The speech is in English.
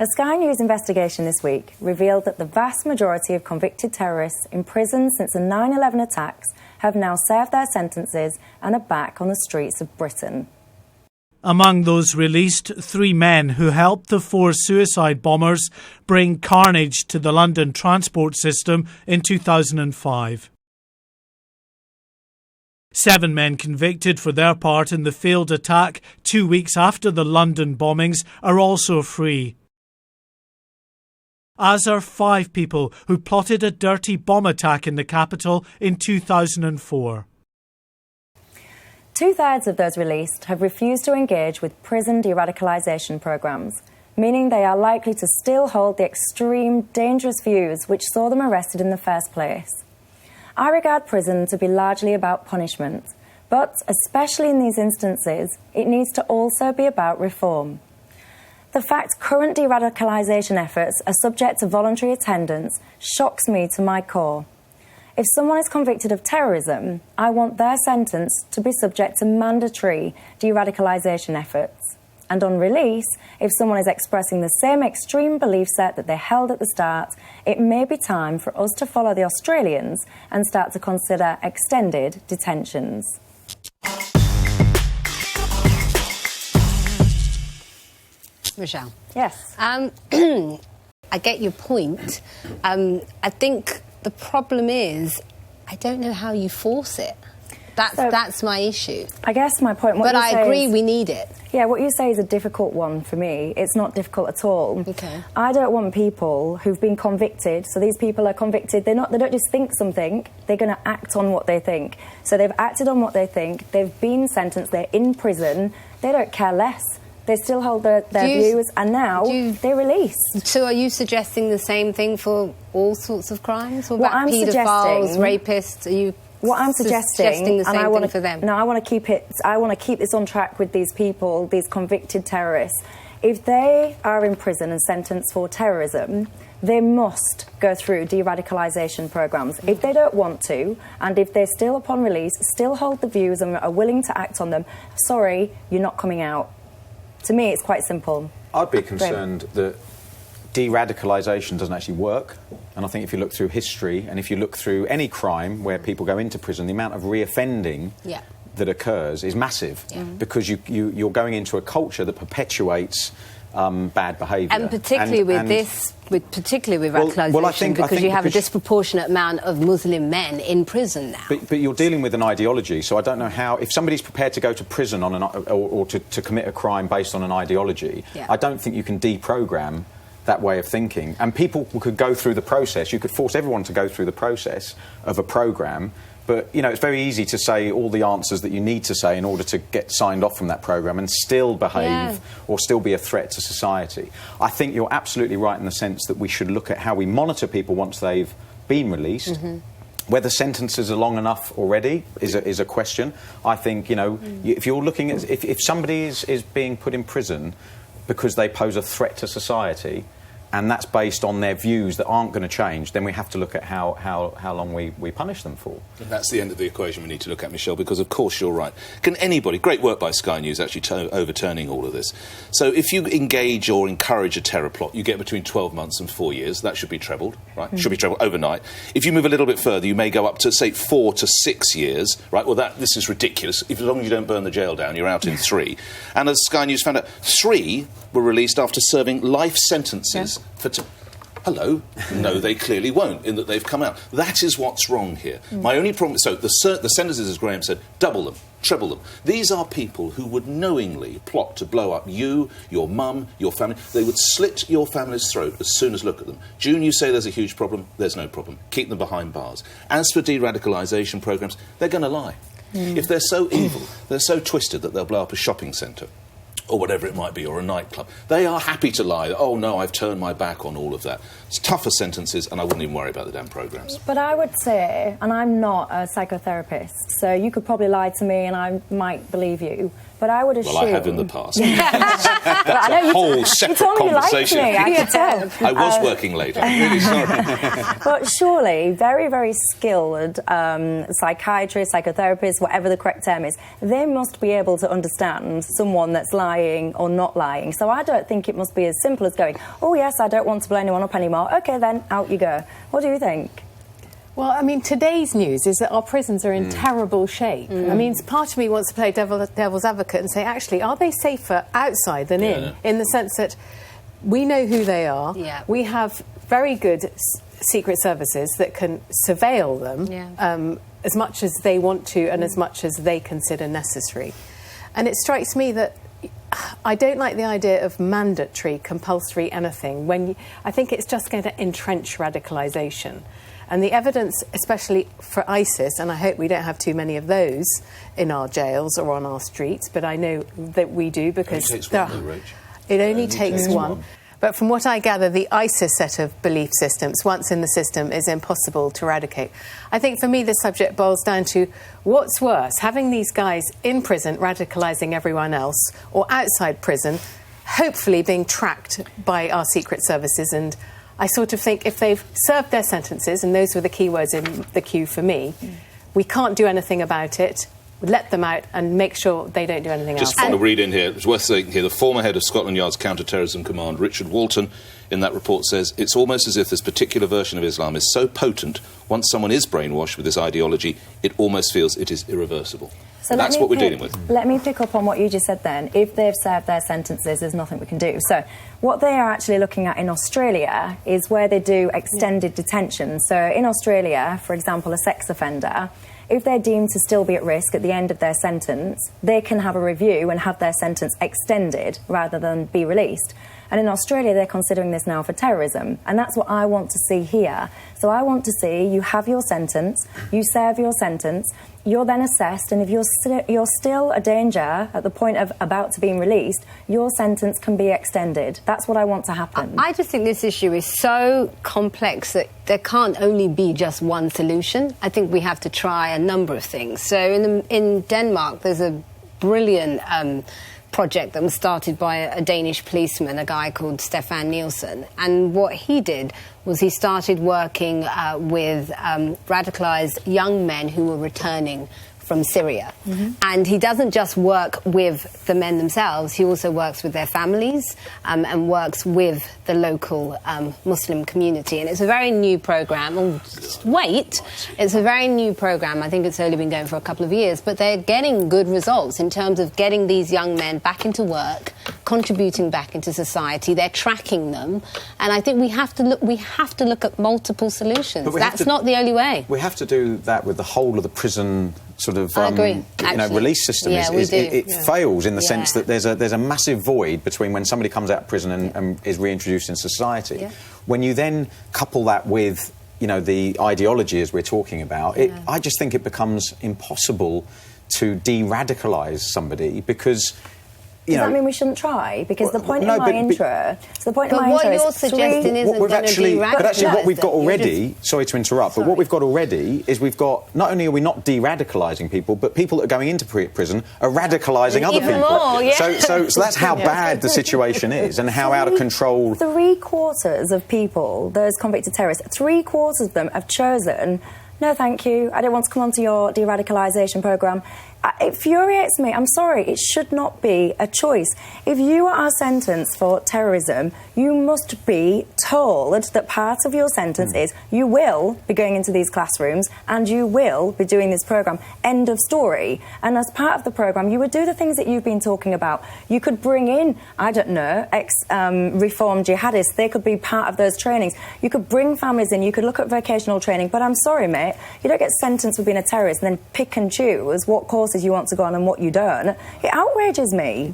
A Sky News investigation this week revealed that the vast majority of convicted terrorists imprisoned since the 9/11 attacks have now served their sentences and are back on the streets of Britain. Among those released, 3 men who helped the 4 suicide bombers bring carnage to the London transport system in 2005. 7 men convicted for their part in the failed attack 2 weeks after the London bombings are also free, as are 5 people who plotted a dirty bomb attack in the capital in 2004. 2/3 of those released have refused to engage with prison de-radicalisation programmes, meaning they are likely to still hold the extreme, dangerous views which saw them arrested in the first place. I regard prison to be largely about punishment, but especially in these instances, it needs to also be about reform. The fact current de-radicalisation efforts are subject to voluntary attendance shocks me to my core. If someone is convicted of terrorism, I want their sentence to be subject to mandatory de-radicalisation efforts. And on release, if someone is expressing the same extreme belief set that they held at the start, it may be time for us to follow the Australians and start to consider extended detentions. Michelle. Yes. I get your point. I think the problem is I don't know how you force it. That's my issue. I guess my point... But I agree we need it. Yeah, what you say is a difficult one for me. It's not difficult at all. Okay. I don't want people who've been convicted, so these people are convicted, they don't just think something, they're going to act on what they think. So they've acted on what they think, they've been sentenced, they're in prison, they don't care less. They still hold their views, and now they're released. So are you suggesting the same thing for all sorts of crimes? What about paedophiles, rapists? Are you what I'm suggesting the same thing for them? No, I want to keep it. I want to keep this on track with these people, these convicted terrorists. If they are in prison and sentenced for terrorism, they must go through de-radicalisation programmes. If they don't want to, and if they're still upon release, still hold the views and are willing to act on them, sorry, you're not coming out. To me, it's quite simple. I'd be concerned that de-radicalisation doesn't actually work. And I think if you look through history and if you look through any crime where people go into prison, the amount of reoffending that occurs is massive because you're going into a culture that perpetuates bad behaviour. And particularly with radicalisation, because you have a disproportionate amount of Muslim men in prison now. But you're dealing with an ideology, so I don't know how... If somebody's prepared to go to prison on or to commit a crime based on an ideology, I don't think you can deprogram that way of thinking. And people could go through the process. You could force everyone to go through the process of a programme. But, you know, it's very easy to say all the answers that you need to say in order to get signed off from that programme and still behave or still be a threat to society. I think you're absolutely right in the sense that we should look at how we monitor people once they've been released. Whether sentences are long enough already is a question. I think, you know, if you're looking at... If somebody is being put in prison because they pose a threat to society, and that's based on their views that aren't going to change, then we have to look at how long we punish them for. And that's the end of the equation we need to look at, Michelle, because of course you're right. Can anybody... Great work by Sky News actually overturning all of this. So if you engage or encourage a terror plot, you get between 12 months and 4 years. That should be trebled, right? Should be trebled overnight. If you move a little bit further, you may go up to, say, 4 to 6 years, right? Well, this is ridiculous. As long as you don't burn the jail down, you're out in 3. And as Sky News found out, 3 were released after serving life sentences for... Hello? No, they clearly won't, in that they've come out. That is what's wrong here. My only problem... So the sentences, as Graham said, double them, treble them. These are people who would knowingly plot to blow up you, your mum, your family. They would slit your family's throat as soon as look at them. June, you say there's a huge problem. There's no problem. Keep them behind bars. As for de-radicalisation programmes, they're going to lie. If they're so evil, they're so twisted that they'll blow up a shopping centre, or whatever it might be, or a nightclub. They are happy to lie. Oh, no, I've turned my back on all of that. It's tougher sentences, and I wouldn't even worry about the damn programmes. But I would say, and I'm not a psychotherapist, so you could probably lie to me and I might believe you, But I would assume... Well, I have in the past. I know a whole separate conversation. I could tell. I was working late. I'm really sorry. But surely very, very skilled psychiatrists, psychotherapists, whatever the correct term is, they must be able to understand someone that's lying or not lying. So I don't think it must be as simple as going, oh, yes, I don't want to blow anyone up anymore. OK, then, out you go. What do you think? Well, I mean, today's news is that our prisons are in terrible shape. I mean, part of me wants to play devil's advocate and say, actually, are they safer outside than in the sense that we know who they are. Yeah. We have very good secret services that can surveil them as much as they want to and as much as they consider necessary. And it strikes me that I don't like the idea of mandatory, compulsory anything. I think it's just going to entrench radicalisation. And the evidence, especially for ISIS, and I hope we don't have too many of those in our jails or on our streets, but I know that we do because it only takes one. But from what I gather, the ISIS set of belief systems, once in the system, is impossible to eradicate. I think for me the subject boils down to what's worse, having these guys in prison radicalising everyone else, or outside prison, hopefully being tracked by our secret services. And I sort of think if they've served their sentences, and those were the key words in the queue for me, we can't do anything about it. Let them out and make sure they don't do anything else. Just want to read in here, it's worth saying here, the former head of Scotland Yard's Counter-Terrorism Command, Richard Walton, in that report says, it's almost as if this particular version of Islam is so potent, once someone is brainwashed with this ideology, it almost feels it is irreversible. So that's what we're dealing with. Let me pick up on what you just said then. If they've served their sentences, there's nothing we can do. So what they are actually looking at in Australia is where they do extended detention. So in Australia, for example, a sex offender, if they're deemed to still be at risk at the end of their sentence, they can have a review and have their sentence extended rather than be released. And in Australia, they're considering this now for terrorism. And that's what I want to see here. So I want to see you have your sentence, you serve your sentence, you're then assessed, and if you're still a danger at the point of about to being released, your sentence can be extended. That's what I want to happen. I just think this issue is so complex that there can't only be just one solution. I think we have to try a number of things. So in Denmark, there's a brilliant project that was started by a Danish policeman, a guy called Stefan Nielsen. And what he did was he started working with radicalised young men who were returning from Syria. And he doesn't just work with the men themselves, he also works with their families and works with the local Muslim community. And it's a very new programme. It's a very new programme. I think it's only been going for a couple of years, but they're getting good results in terms of getting these young men back into work, contributing back into society. They're tracking them. And I think we have to look at multiple solutions. That's not the only way. We have to do that with the whole of the prison sort of release system. It fails in the sense that there's a massive void between when somebody comes out of prison and is reintroduced in society. When you then couple that with the ideology as we're talking about, I just think it becomes impossible to de-radicalise somebody because does that mean we shouldn't try? Because the point in my intro... So what you're suggesting isn't going to de-radicalise. But actually what we've got already... Sorry to interrupt, but what we've got already is we've got... Not only are we not de-radicalising people, but people that are going into prison are radicalising other people. More, So that's how bad the situation is and how out of control... 3/4 of people, those convicted terrorists, 3/4 of them have chosen... No, thank you. I don't want to come onto your de-radicalisation programme. It infuriates me. I'm sorry. It should not be a choice. If you are sentenced for terrorism, you must be told that part of your sentence is you will be going into these classrooms and you will be doing this programme. End of story. And as part of the programme, you would do the things that you've been talking about. You could bring in, I don't know, ex-reformed jihadists. They could be part of those trainings. You could bring families in. You could look at vocational training. But I'm sorry, mate, you don't get sentenced for being a terrorist and then pick and choose what courses you want to go on and what you don't. It outrages me.